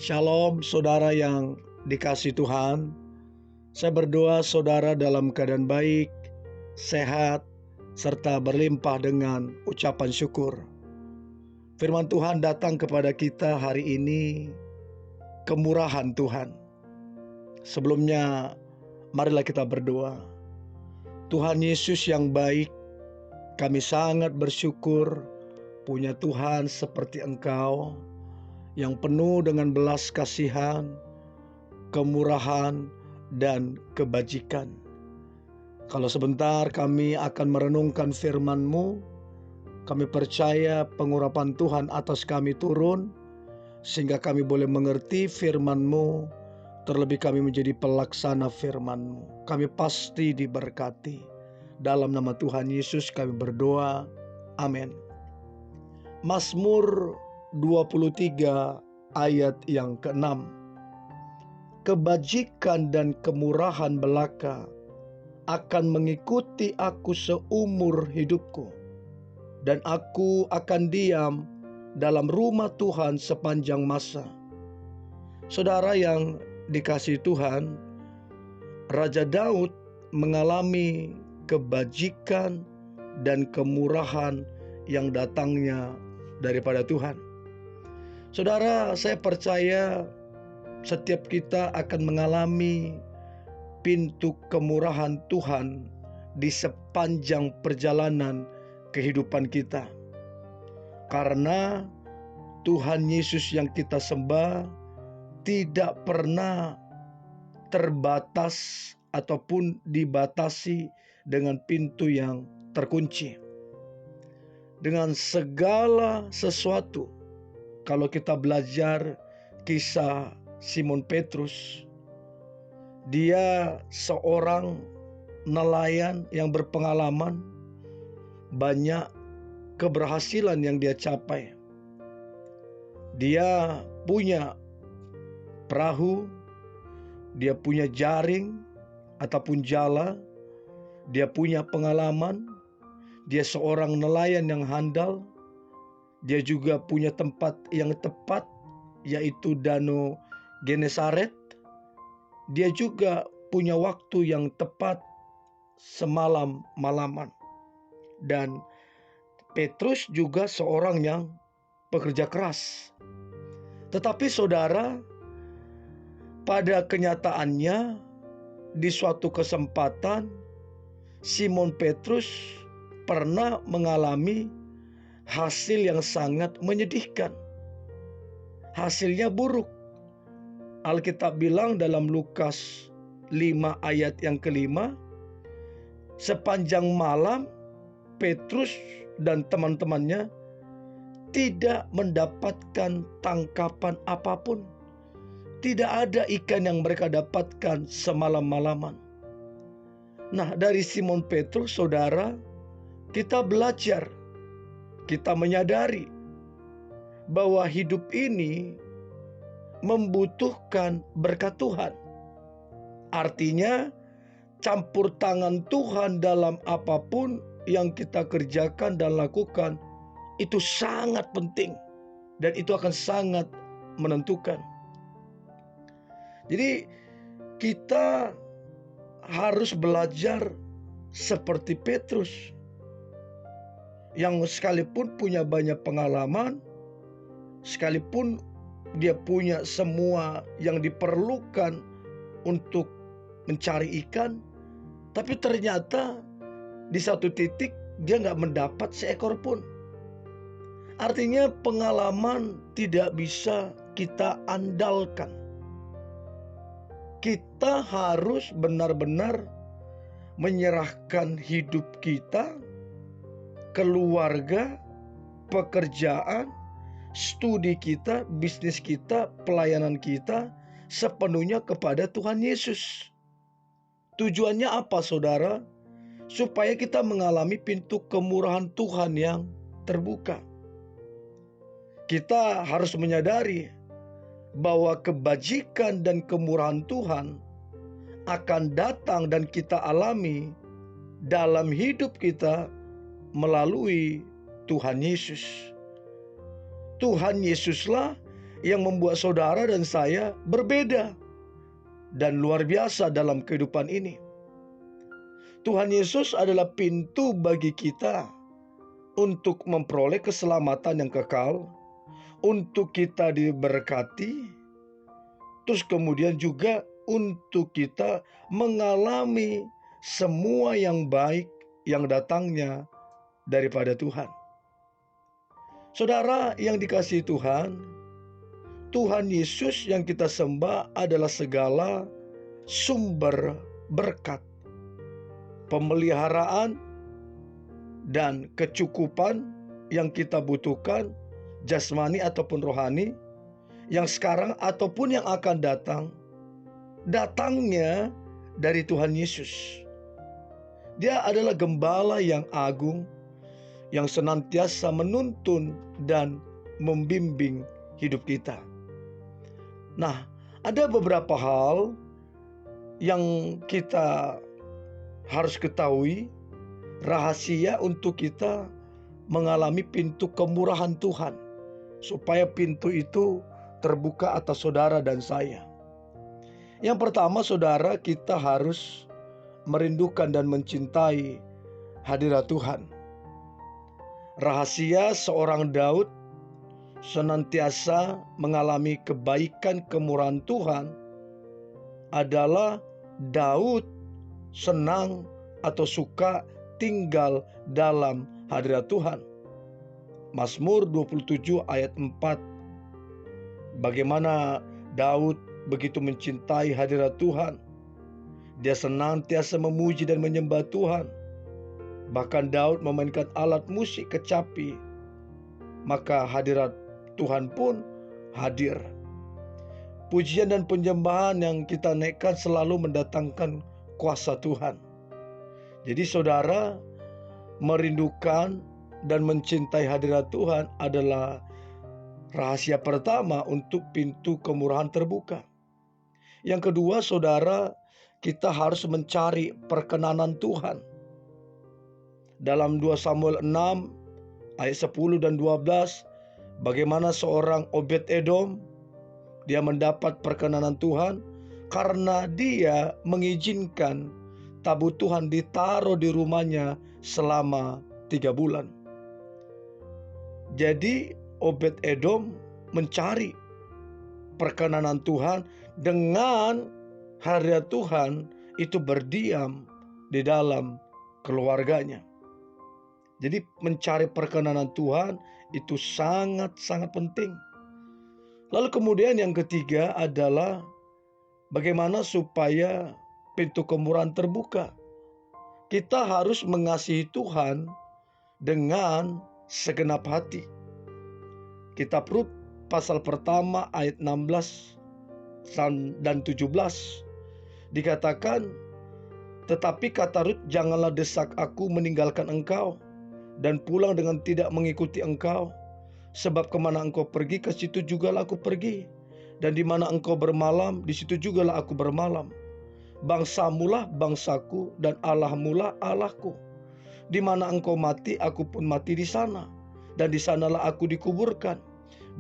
Shalom saudara yang dikasihi Tuhan. Saya berdoa saudara dalam keadaan baik, sehat, serta berlimpah dengan ucapan syukur. Firman Tuhan datang kepada kita hari ini, kemurahan Tuhan. Sebelumnya, marilah kita berdoa. Tuhan Yesus yang baik, kami sangat bersyukur punya Tuhan seperti Engkau, yang penuh dengan belas kasihan, kemurahan, dan kebajikan. Kalau sebentar kami akan merenungkan firman-Mu, kami percaya pengurapan Tuhan atas kami turun, sehingga kami boleh mengerti firman-Mu, terlebih kami menjadi pelaksana firman-Mu. Kami pasti diberkati. Dalam nama Tuhan Yesus kami berdoa. Amin. Mazmur 23 ayat yang ke-6. Kebajikan dan kemurahan belaka akan mengikuti aku seumur hidupku, dan aku akan diam dalam rumah Tuhan sepanjang masa. Saudara yang dikasihi Tuhan, Raja Daud mengalami kebajikan dan kemurahan yang datangnya daripada Tuhan. Saudara, saya percaya setiap kita akan mengalami pintu kemurahan Tuhan di sepanjang perjalanan kehidupan kita. Karena Tuhan Yesus yang kita sembah tidak pernah terbatas ataupun dibatasi dengan pintu yang terkunci. Dengan segala sesuatu, kalau kita belajar kisah Simon Petrus, dia seorang nelayan yang berpengalaman, banyak keberhasilan yang dia capai. Dia punya perahu, dia punya jaring ataupun jala, dia punya pengalaman, dia seorang nelayan yang handal, dia juga punya tempat yang tepat, yaitu Danau Genesaret. Dia juga punya waktu yang tepat, semalam-malaman. Dan Petrus juga seorang yang pekerja keras. Tetapi saudara, pada kenyataannya di suatu kesempatan Simon Petrus pernah mengalami hasil yang sangat menyedihkan. Hasilnya buruk. Alkitab bilang dalam Lukas 5 ayat yang ke-5, sepanjang malam Petrus dan teman-temannya tidak mendapatkan tangkapan apapun. Tidak ada ikan yang mereka dapatkan semalam-malaman. Nah, dari Simon Petrus, saudara, kita belajar, kita menyadari bahwa hidup ini membutuhkan berkat Tuhan. Artinya, campur tangan Tuhan dalam apapun yang kita kerjakan dan lakukan itu sangat penting, dan itu akan sangat menentukan. Jadi kita harus belajar seperti Petrus, yang sekalipun punya banyak pengalaman, sekalipun dia punya semua yang diperlukan untuk mencari ikan, tapi ternyata di satu titik dia nggak mendapat seekor pun. Artinya pengalaman tidak bisa kita andalkan. Kita harus benar-benar menyerahkan hidup kita, keluarga, pekerjaan, studi kita, bisnis kita, pelayanan kita sepenuhnya kepada Tuhan Yesus. Tujuannya apa, saudara? Supaya kita mengalami pintu kemurahan Tuhan yang terbuka. Kita harus menyadari bahwa kebajikan dan kemurahan Tuhan akan datang dan kita alami dalam hidup kita melalui Tuhan Yesus. Tuhan Yesuslah yang membuat saudara dan saya berbeda dan luar biasa dalam kehidupan ini. Tuhan Yesus adalah pintu bagi kita untuk memperoleh keselamatan yang kekal, untuk kita diberkati, terus kemudian juga untuk kita mengalami semua yang baik yang datangnya daripada Tuhan. Saudara yang dikasihi Tuhan, Tuhan Yesus yang kita sembah adalah segala sumber berkat, pemeliharaan, dan kecukupan yang kita butuhkan, jasmani ataupun rohani, yang sekarang ataupun yang akan datang, datangnya dari Tuhan Yesus. Dia adalah gembala yang agung, yang senantiasa menuntun dan membimbing hidup kita. Nah, ada beberapa hal yang kita harus ketahui, rahasia untuk kita mengalami pintu kemurahan Tuhan, supaya pintu itu terbuka atas saudara dan saya. Yang pertama, saudara, kita harus merindukan dan mencintai hadirat Tuhan. Rahasia seorang Daud senantiasa mengalami kebaikan kemurahan Tuhan adalah Daud senang atau suka tinggal dalam hadirat Tuhan. Mazmur 27 ayat 4. Bagaimana Daud begitu mencintai hadirat Tuhan. Dia senantiasa memuji dan menyembah Tuhan. Bahkan Daud memainkan alat musik kecapi, maka hadirat Tuhan pun hadir. Pujian dan penyembahan yang kita naikkan selalu mendatangkan kuasa Tuhan. Jadi saudara, merindukan dan mencintai hadirat Tuhan adalah rahasia pertama untuk pintu kemurahan terbuka. Yang kedua, saudara, kita harus mencari perkenanan Tuhan. Dalam 2 Samuel 6 ayat 10 dan 12, bagaimana seorang Obed-Edom, dia mendapat perkenanan Tuhan karena dia mengizinkan tabut Tuhan ditaruh di rumahnya selama 3 bulan. Jadi Obed-Edom mencari perkenanan Tuhan dengan hadirat Tuhan itu berdiam di dalam keluarganya. Jadi mencari perkenanan Tuhan itu sangat-sangat penting. Lalu kemudian yang ketiga adalah bagaimana supaya pintu kemurahan terbuka. Kita harus mengasihi Tuhan dengan segenap hati. Kitab Rut pasal pertama ayat 16 dan 17 dikatakan, tetapi kata Rut, janganlah desak aku meninggalkan engkau dan pulang dengan tidak mengikuti engkau. Sebab kemana engkau pergi, ke situ jugalah aku pergi. Dan di mana engkau bermalam, di situ jugalah aku bermalam. Bangsamulah bangsaku dan Allahmulah Allahku. Di mana engkau mati, aku pun mati di sana. Dan di sanalah aku dikuburkan.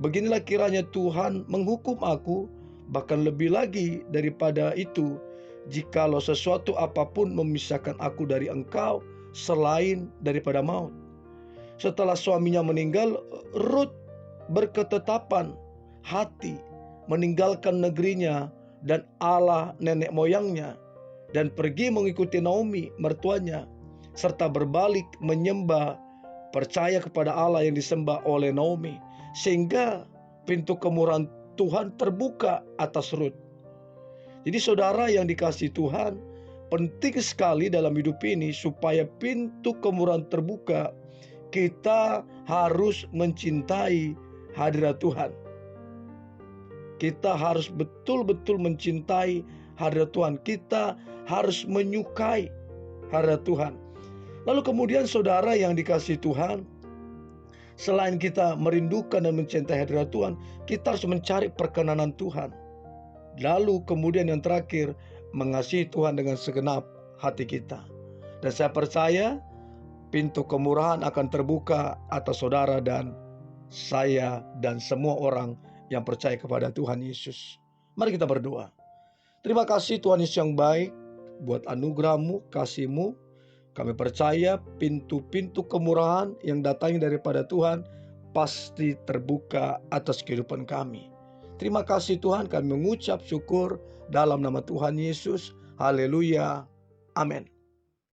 Beginilah kiranya Tuhan menghukum aku, bahkan lebih lagi daripada itu, jikalau sesuatu apapun memisahkan aku dari engkau selain daripada maut. Setelah suaminya meninggal, Rut berketetapan hati meninggalkan negerinya dan Allah nenek moyangnya dan pergi mengikuti Naomi mertuanya, serta berbalik menyembah, percaya kepada Allah yang disembah oleh Naomi, sehingga pintu kemurahan Tuhan terbuka atas Rut. Jadi saudara yang dikasihi Tuhan, penting sekali dalam hidup ini supaya pintu kemurahan terbuka, kita harus mencintai hadirat Tuhan. Kita harus betul-betul mencintai hadirat Tuhan. Kita harus menyukai hadirat Tuhan. Lalu kemudian saudara yang dikasihi Tuhan, selain kita merindukan dan mencintai hadirat Tuhan, kita harus mencari perkenanan Tuhan. Lalu kemudian yang terakhir, mengasihi Tuhan dengan segenap hati kita. Dan saya percaya pintu kemurahan akan terbuka atas saudara dan saya dan semua orang yang percaya kepada Tuhan Yesus. Mari kita berdoa. Terima kasih Tuhan Yesus yang baik buat anugerah-Mu, kasih-Mu. Kami percaya pintu-pintu kemurahan yang datangnya daripada Tuhan pasti terbuka atas kehidupan kami. Terima kasih Tuhan, kami mengucap syukur dalam nama Tuhan Yesus. Haleluya. Amin.